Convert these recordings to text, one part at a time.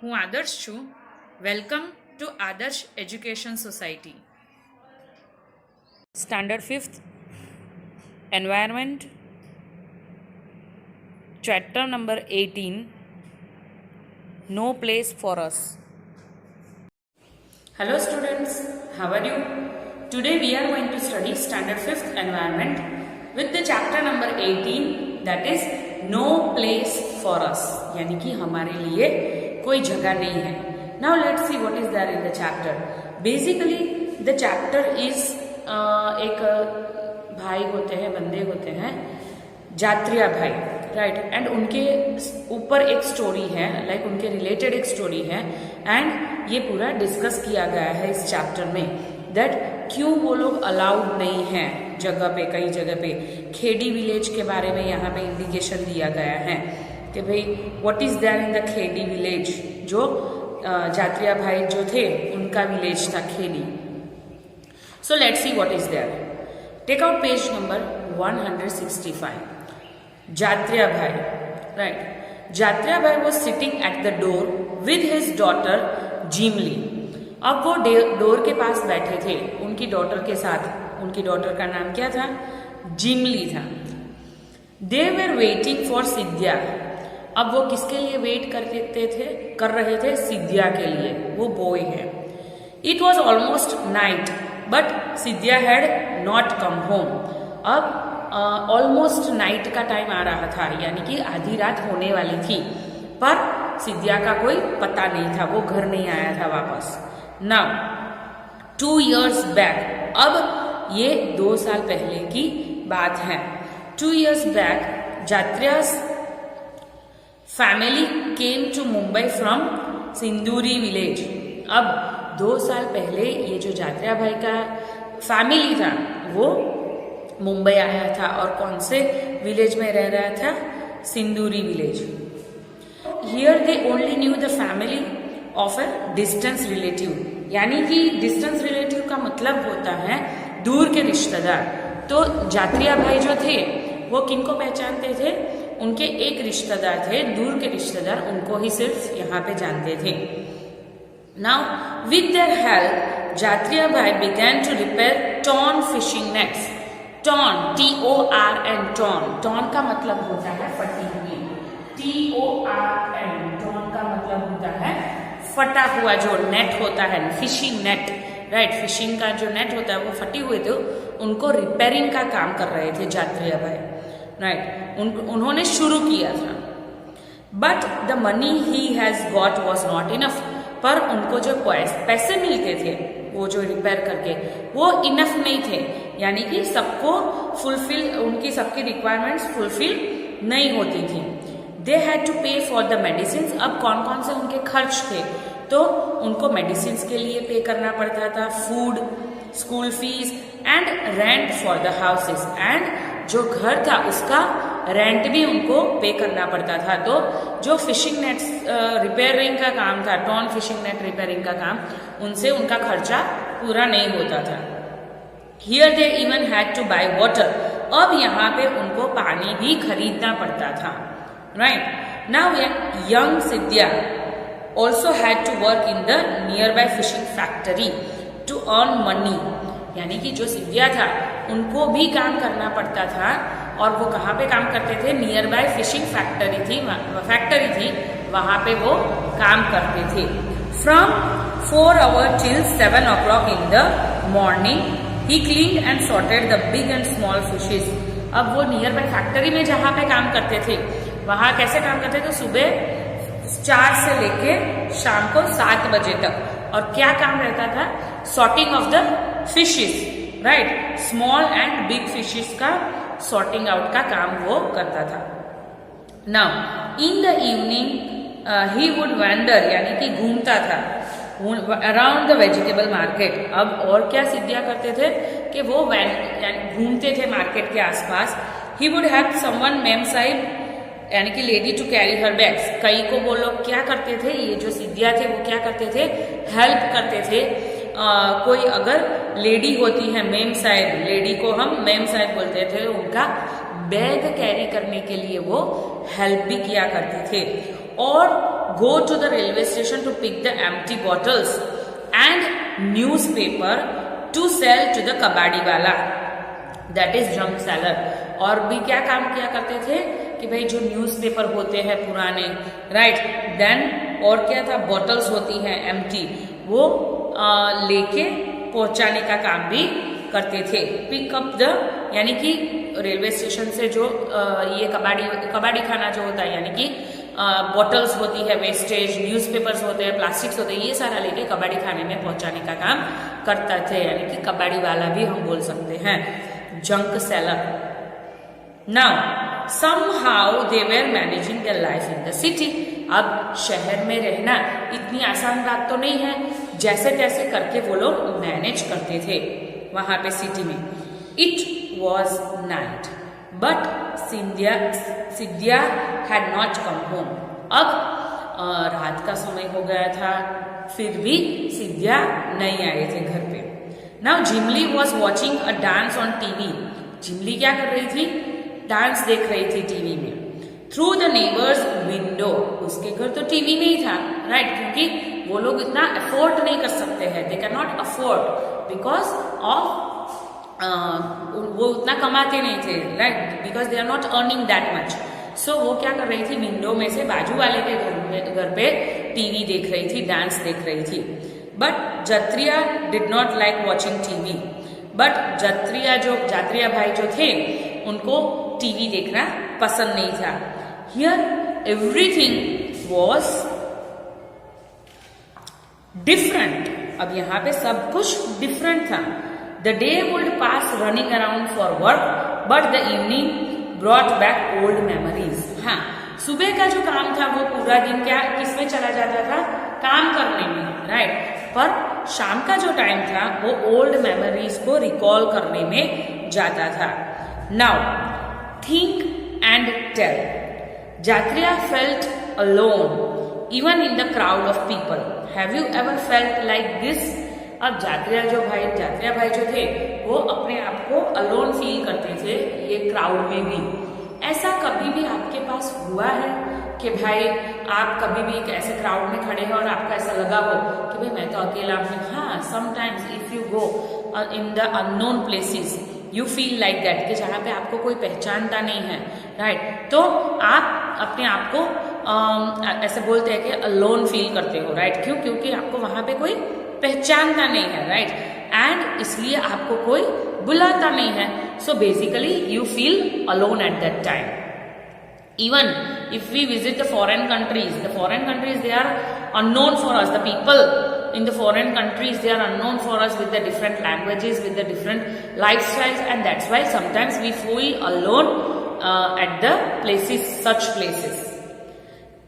હું આદર્શ છું. વેલકમ ટુ આદર્શ education society. Standard 5th environment, chapter number 18, No Place for Us. Hello students, how are you? Today we are going to study standard 5th environment with the chapter number 18, that is No Place for Us, यानी कि हमारे लिए कोई जगह नहीं है. Now let's see what is there in the chapter. Basically the chapter is एक भाई होते हैं, बंदे होते हैं, जात्रिया भाई, राइट, एंड उनके ऊपर एक स्टोरी है, लाइक उनके रिलेटेड एक स्टोरी है, एंड ये पूरा डिस्कस किया गया है इस चैप्टर में दैट क्यों वो लोग अलाउड नहीं हैं जगह पे, कई जगह पे. खेड़ी विलेज के बारे में यहाँ पे इंडिकेशन दिया गया है कि भाई what is there in the Khedi village. जो जात्रिया भाई जो थे उनका विलेज था Khedi. So let's see what is there. Take out page number 165. Jatriya भाई, राइट. जात्रिया भाई was sitting at the door with his daughter Jimli. अब वो डोर के पास बैठे थे उनकी डॉटर के साथ. उनकी डॉटर का नाम क्या था? जिमली था. They were waiting for Scindia. अब वो किसके लिए वेट कर रहे थे? सिद्धिया के लिए. वो बॉय है. It was almost night, but Scindia had not come home. अब ऑलमोस्ट नाइट का टाइम आ रहा था, यानी कि आधी रात होने वाली थी, पर सिद्धिया का कोई पता नहीं था, वो घर नहीं आया था वापस. नाउ 2 years बैक, अब ये 2 साल पहले की बात है. 2 years back Jatriya's family came to Mumbai from Sinduri village. अब 2 साल पहले ये जो जात्रिया भाई का फैमिली था वो मुंबई आया था, और कौन से विलेज में रह रहा था? सिंदूरी village. Here they only new the family of a distance relative, यानी कि डिस्टेंस रिलेटिव का मतलब होता है दूर के रिश्तेदार. तो जात्रिया भाई जो थे वो किनको पहचानते थे? उनके एक रिश्तेदार थे, दूर के रिश्तेदार, उनको ही सिर्फ यहाँ पे जानते थे. Now with their help Jatriya भाई began to repair torn fishing nets. Torn, TORN, torn. Torn का मतलब होता है फटी हुई. TORN, टॉर्न का मतलब होता है फटा हुआ जो नेट होता है, फिशिंग नेट, राइट. फिशिंग का जो नेट होता है वो फटी हुए थे, उनको रिपेयरिंग का काम कर रहे थे जात्रिया भाई, राइट. उन्होंने शुरू किया था. But the money he has got was not enough. पर उनको जो पैसे मिलते थे वो जो रिपेयर करके, वो इनफ नहीं थे, यानी कि सबको फुलफिल, उनकी सबकी रिक्वायरमेंट्स फुलफिल नहीं होती थी. दे हैड टू पे फॉर द मेडिसिन. अब कौन कौन से उनके खर्च थे? तो उनको मेडिसिन के लिए पे करना पड़ता था, food, school fees and rent for the houses, and जो घर था उसका रेंट भी उनको पे करना पड़ता था. तो जो फिशिंग नेट रिपेयरिंग का काम था, टॉर्न फिशिंग नेट रिपेयरिंग का काम, उनसे उनका खर्चा पूरा नहीं होता था. Here they even had to buy water. अब यहाँ पे उनको पानी भी खरीदना पड़ता था, right. Now young Siddhiya also had to work in the nearby fishing factory to earn money. यानी कि जो सिद्धिया था उनको भी काम करना पड़ता था, और वो कहाँ पे काम करते थे? नियर बाय फिशिंग फैक्ट्री थी, वहाँ पे वो काम करते थे. From 4 hours till 7 o'clock in the morning he cleaned and sorted the big and small fishes. अब वो नियर बाय फैक्ट्री में जहाँ पे काम करते थे वहाँ कैसे काम करते थे? सुबह 4 से लेके शाम को 7 बजे तक. और क्या काम रहता था? Sorting of the fishes, right. Small and big fishes का सॉर्टिंग आउट का काम वो करता था. Now in the evening he would wander, यानी कि घूमता था अराउंड द वेजिटेबल मार्केट. अब और क्या सिद्धिया करते थे कि वो घूमते थे मार्केट के आसपास. He would help someone memsahib, यानी कि lady to carry her bags. कई को वो लोग क्या करते थे, ये जो सिद्धिया थे वो क्या करते थे? हेल्प करते थे. कोई अगर लेडी होती है, मेम साहिब, लेडी को हम मेम साहिब बोलते थे, उनका बैग कैरी करने के लिए वो हेल्प भी किया करते थे. और go to the railway station to pick the empty bottles and newspaper to sell to the kabadi wala, that is junk seller. और भी क्या काम किया करते थे कि भाई जो न्यूज़पेपर होते हैं पुराने, राइट, देन और क्या था, बॉटल्स होती हैं एम्प्टी, वो लेके पहुंचाने का काम भी करते थे. पिकअप द, यानी कि रेलवे स्टेशन से जो ये कबाड़ी खाना जो होता है, यानी कि बॉटल्स होती है, वेस्टेज, न्यूज़पेपर्स होते हैं, प्लास्टिक्स होते हैं, ये सारा लेके कबाड़ी खाने में पहुंचाने का काम करता थे, यानी कि कबाड़ी वाला भी हम बोल सकते हैं, junk seller. Now somehow they were managing their life in the city. अब शहर में रहना इतनी आसान बात तो नहीं है, जैसे तैसे करके वो लोग मैनेज करते थे वहां पे सिटी में. It was night, but Scindia had not come home. अब रात का समय हो गया था, फिर भी सिद्धिया नहीं आए थे घर पे. Now Jimly was watching a dance on TV. Jimli क्या कर रही थी, डांस देख रही थी टीवी में. थ्रू द नेबर्स विंडो, उसके घर तो टीवी नहीं था, राइट, क्योंकि वो लोग इतना अफोर्ड नहीं कर सकते हैं, they can not afford because of वो उतना कमाते नहीं थे, right, because they are not earning that much. So वो क्या कर रही थी, विंडो में से बाजू वाले के घर पे टीवी देख रही थी, डांस देख रही थी. But Jatriya did not like watching TV. But Jatriya भाई जो थे उनको टीवी देखना पसंद नहीं था. Here everything was different. अब यहाँ पे सब कुछ डिफरेंट था. The day would pass running around for work, but the evening brought back old memories. हाँ, सुबह का जो काम था वो पूरा दिन क्या किसमें चला जाता था, काम करने में, राइट, पर शाम का जो टाइम था वो ओल्ड मेमोरीज को रिकॉल करने में जाता था. Now think and tell. Jatriya felt alone even in the crowd of people. Have you ever felt like this? अब जात्रिया भाई जो थे वो अपने आप को अलोन फील करते थे ये क्राउड में भी. ऐसा कभी भी आपके पास हुआ है कि भाई आप कभी भी एक ऐसे क्राउड में खड़े हो और आपको ऐसा लगा हो कि भाई मैं तो अकेला हूँ? हाँ, sometimes if you go in the unknown places you feel like that, कि जहाँ पे आपको कोई पहचानता नहीं है, राइट, तो आप अपने आप को ऐसे बोलते हैं कि अलोन फील करते हो, राइट. क्यों? क्योंकि आपको वहां पे कोई पहचानता नहीं है, राइट, एंड इसलिए आपको कोई बुलाता नहीं है. So basically you feel alone at that time. Even if we visit the foreign countries they are unknown for us. The people in the foreign countries, they are unknown for us with the different languages, with the different lifestyles, and that's why sometimes we feel alone at the places, such places.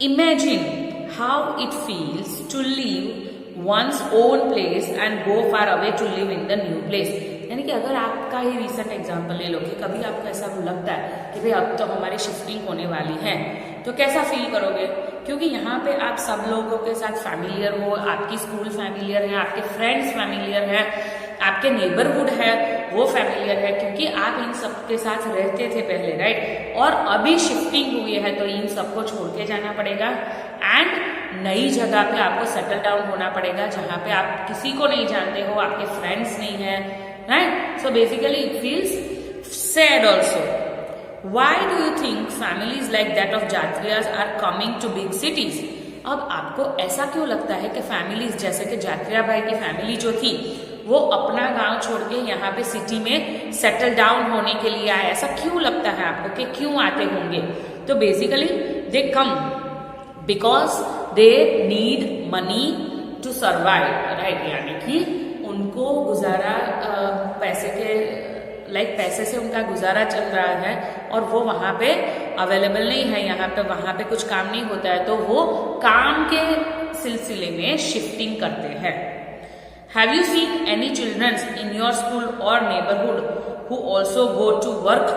Imagine how it feels to leave one's own place and go far away to live in the new place. यानी कि अगर आपका ही recent example ले लो कि कभी आपको ऐसा लगता है कि भाई अब तो हमारी शिफ्टिंग होने वाली है, तो कैसा फील करोगे? क्योंकि यहाँ पे आप सब लोगों के साथ फैमिलियर हो, आपकी स्कूल फैमिलियर है, आपके फ्रेंड्स फैमिलियर है, आपके नेबरहुड है वो फैमिलियर है, क्योंकि आप इन सब के साथ रहते थे पहले, राइट, और अभी शिफ्टिंग हुई है तो इन सबको छोड़ के जाना पड़ेगा एंड नई जगह पे आपको सेटल डाउन होना पड़ेगा जहाँ पे आप किसी को नहीं जानते हो, आपके फ्रेंड्स नहीं है, right? So basically it feels sad also. Why do you think families like that of Jatriyas are coming to big cities? अब आपको ऐसा क्यों लगता है कि फैमिलीज जैसे कि जात्रिया भाई की फैमिली जो थी वो अपना गांव छोड़ के यहाँ पे सिटी में सेटल डाउन होने के लिए आए? ऐसा क्यों लगता है आपको कि क्यों आते होंगे? तो basically they come because they need money to survive, right, यानी कि उनको गुजारा पैसे से उनका गुजारा चल रहा है और वो वहाँ पे अवेलेबल नहीं है, यहाँ पे वहाँ पे कुछ काम नहीं होता है तो वो काम के सिलसिले में शिफ्टिंग करते हैं. Have you seen any childrens in your school और neighbourhood who also go to work?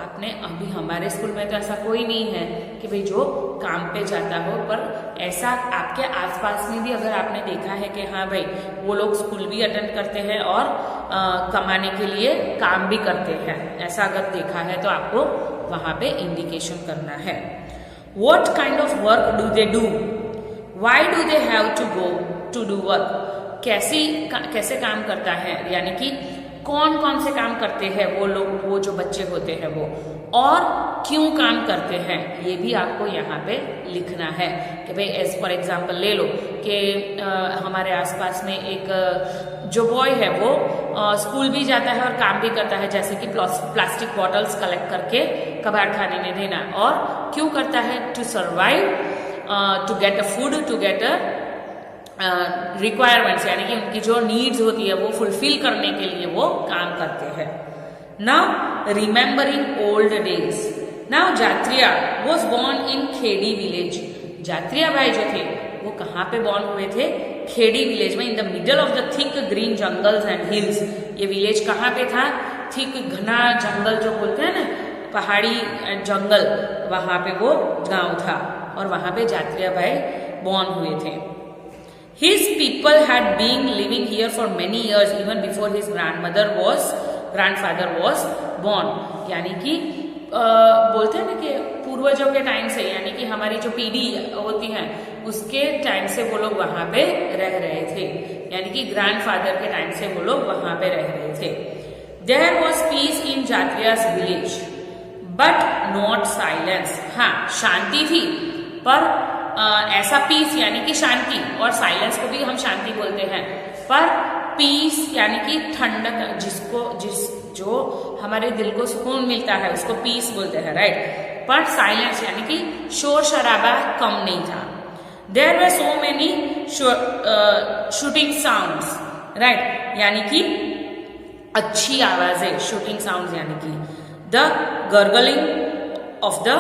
आपने अभी हमारे स्कूल में तो ऐसा कोई नहीं है कि भाई जो काम पे जाता हो, पर ऐसा आपके आसपास में भी अगर आपने देखा है कि हाँ भाई वो लोग स्कूल भी अटेंड करते हैं और कमाने के लिए काम भी करते हैं, ऐसा अगर देखा है तो आपको वहाँ पे इंडिकेशन करना है. What kind of work do they do? Why do they have to go to do work, कैसे काम करता है, यानी कि कौन कौन से काम करते हैं वो लोग, वो जो बच्चे होते हैं वो, और क्यों काम करते हैं, ये भी आपको यहाँ पे लिखना है कि भाई एज फॉर एग्जाम्पल ले लो कि हमारे आसपास में एक जो बॉय है वो स्कूल भी जाता है और काम भी करता है, जैसे कि प्लास्टिक बॉटल्स कलेक्ट करके कबाड़ खाने में देना, और क्यों करता है, to survive, to get a food, to get a requirements, यानी कि उनकी जो नीड्स होती है वो फुलफिल करने के लिए वो काम करते हैं। Now remembering old days, now Jatriya was born in Khedi village, Jatriya भाई जो थे वो कहाँ पे बॉर्न हुए थे, खेड़ी विलेज में, in the middle of the thick green jungles and hills. ये विलेज कहाँ पे था, थिक घना जंगल जो बोलते हैं ना, पहाड़ी जंगल, वहां पे वो गांव था और वहां पे जात्रिया भाई बॉर्न हुए थे। His people had been living here for many years even before his grandfather was born, यानी कि बोलते हैं ना कि पूर्वजों के टाइम से, यानी कि हमारी जो पीढ़ी होती है उसके टाइम से वो लोग वहां पे रह रहे थे, यानी कि ग्रैंडफादर के टाइम से वो लोग वहां पे रह रहे थे। There was peace in Jatriya's village, but not silence. हाँ, शांति थी, पर ऐसा पीस यानी कि शांति, और साइलेंस को भी हम शांति बोलते हैं, पर पीस यानी कि ठंडक, जो हमारे दिल को सुकून मिलता है उसको पीस बोलते हैं, राइट। पर साइलेंस यानी कि शोर शराबा कम नहीं था। There were so many soothing sounds, right, यानी कि अच्छी आवाजें, शूटिंग साउंड्स यानी कि the gargling of the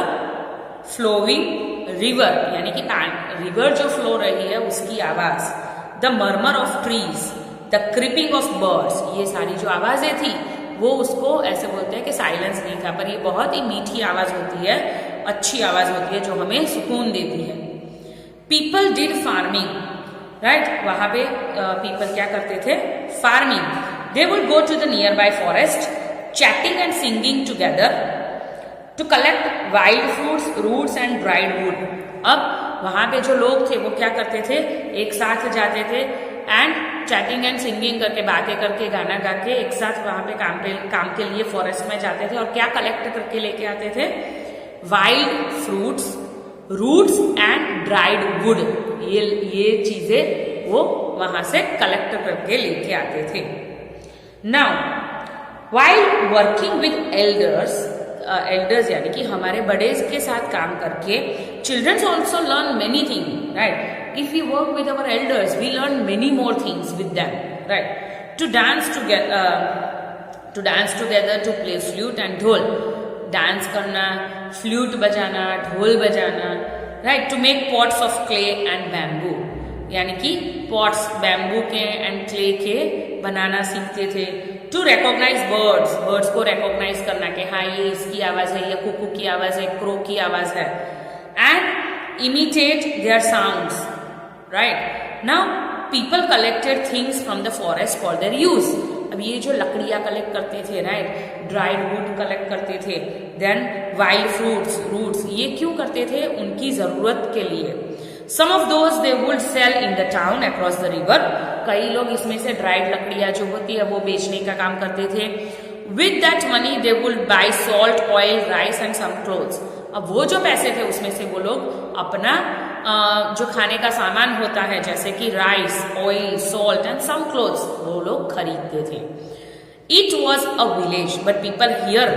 flowing river, यानी कि रिवर जो फ्लो रही है उसकी आवाज, the murmur of trees, the chirping of birds, ये सारी जो आवाजें थी वो उसको ऐसे बोलते हैं कि साइलेंस नहीं था, पर ये बहुत ही मीठी आवाज होती है, अच्छी आवाज होती है जो हमें सुकून देती है। पीपल डिड फार्मिंग, राइट, वहां पे पीपल क्या करते थे, farming. They would go to the nearby forest chatting and singing together to collect wild fruits, roots and dried wood. अब वहां पे जो लोग थे वो क्या करते थे, एक साथ जाते थे एंड चैटिंग एंड सिंगिंग करके, बातें करके, गाना गा के एक साथ वहां पे काम के लिए फॉरेस्ट में जाते थे, और क्या कलेक्ट करके लेके आते थे, wild fruits, roots and dried wood, ये चीजें वो वहां से कलेक्ट करके लेके आते थे। Now while working with elders यानी कि हमारे बड़े के साथ काम करके, childrens also learn many thing, right. If we work with our elders we learn many more things with them, right. To dance together, to play flute and dhol, dance करना, flute बजाना, ढोल बजाना, right. To make pots of clay and bamboo, यानी कि pots bamboo के and clay के बनाना सीखते थे। टू रिकॉग्नाइज बर्ड्स को रिकॉग्नाइज करना कि हाँ ये इसकी आवाज है, ये कुकू की आवाज है, क्रो की आवाज है, and imitate their sounds, right. Now people collected things from the forest for their use. अब ये जो लकड़ियां कलेक्ट करते थे, राइट, ड्राइड वुड कलेक्ट करते थे, देन वाइल्ड फ्रूट्स, रूट्स, ये क्यों करते थे, उनकी जरूरत के लिए। Some of those they would sell in the town across the river. कई लोग इसमें से ड्राइड लकड़ियां जो होती है वो बेचने का काम करते थे। With that money they would buy salt, oil, rice and some clothes. अब वो जो पैसे थे उसमें से वो लोग अपना जो खाने का सामान होता है जैसे कि rice, oil, salt and some clothes वो लोग खरीदते थे। It was a village, but people here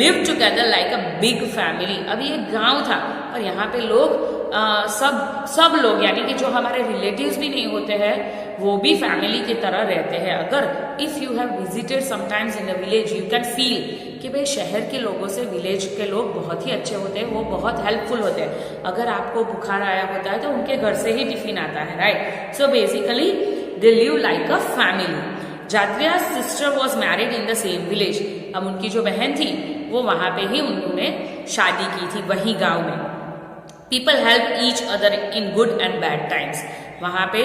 lived together like a big family. अब ये गांव था और यहाँ पे लोग सब लोग यानी कि जो हमारे रिलेटिव्स भी नहीं होते हैं वो भी फैमिली की तरह रहते हैं। अगर if you have visited sometimes in the village you can feel कि भाई शहर के लोगों से विलेज के लोग बहुत ही अच्छे होते हैं, वो बहुत हेल्पफुल होते हैं। अगर आपको बुखार आया होता है तो उनके घर से ही टिफिन आता है, right. So basically they live like a family. Jatriya sister was married in the same village. अब उनकी जो बहन थी वो वहां पे ही उन्होंने शादी की थी, वही गांव में। People help each other in good and bad times. वहां पे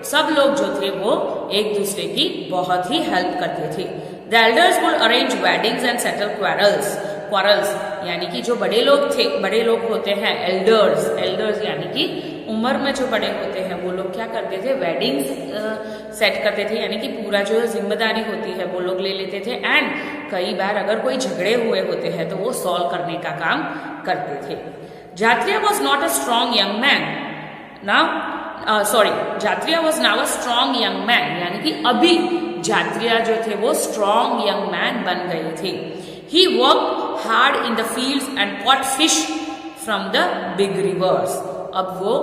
सब लोग जो थे वो एक दूसरे की बहुत ही हेल्प करते थे। The elders would arrange weddings and settle quarrels यानी कि जो बड़े लोग होते हैं एल्डर्स यानी कि उम्र में जो बड़े होते हैं वो लोग क्या करते थे, वेडिंग सेट करते थे, यानी कि पूरा जो जिम्मेदारी होती है वो लोग ले लेते थे। एंड कई बार अगर कोई झगड़े हुए होते हैं तो वो सॉल्व करने का काम करते थे। Jatriya was not a strong young man Jatriya was now a strong young man, यानी कि अभी जात्रिया जो थे वो स्ट्रॉन्ग यंग मैन बन गए थे। He work hard in the fields and caught fish from the big rivers. अब वो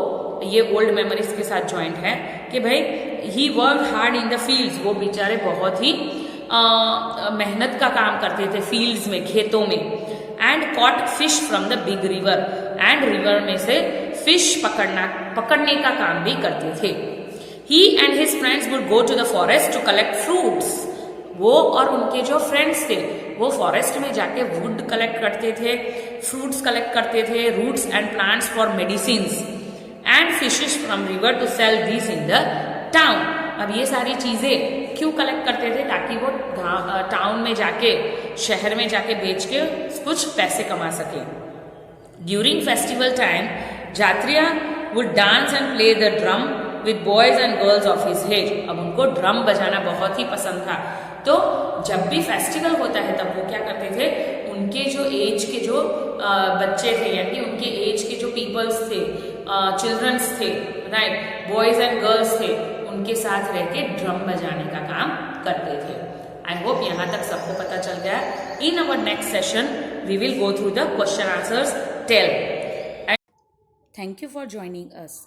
ये ओल्ड मेमोरीज के साथ ज्वाइंट है कि भाई he work hard in the fields, वो बेचारे बहुत ही मेहनत का काम करते थे फील्ड्स में, खेतों में। And caught fish from the big river, and river में से फिश पकड़ने का काम भी करते थे। He and his friends would go to the forest to collect fruits. वो और उनके जो फ्रेंड्स थे वो फॉरेस्ट में जाके वुड कलेक्ट करते थे, फ्रूट्स कलेक्ट करते थे, roots and plants for medicines and fishes from river to sell these in the town. अब ये सारी चीजें क्यों कलेक्ट करते थे, ताकि वो टाउन में जाके, शहर में जाके बेच के कुछ पैसे कमा सके। During festival time Jatriya would dance and play the drum with boys and girls of his age. अब उनको ड्रम बजाना बहुत ही पसंद था, तो जब भी फेस्टिवल होता है तब वो क्या करते थे, उनके जो एज के जो बच्चे थे, यानी उनके एज के जो पीपल्स थे, चिल्ड्रंस थे, राइट, बॉयज एंड गर्ल्स थे, उनके साथ रह के ड्रम बजाने का काम करते थे। आई होप यहाँ तक सबको पता चल गया। In our next session we will go through the question answers tell. Thank you for joining us.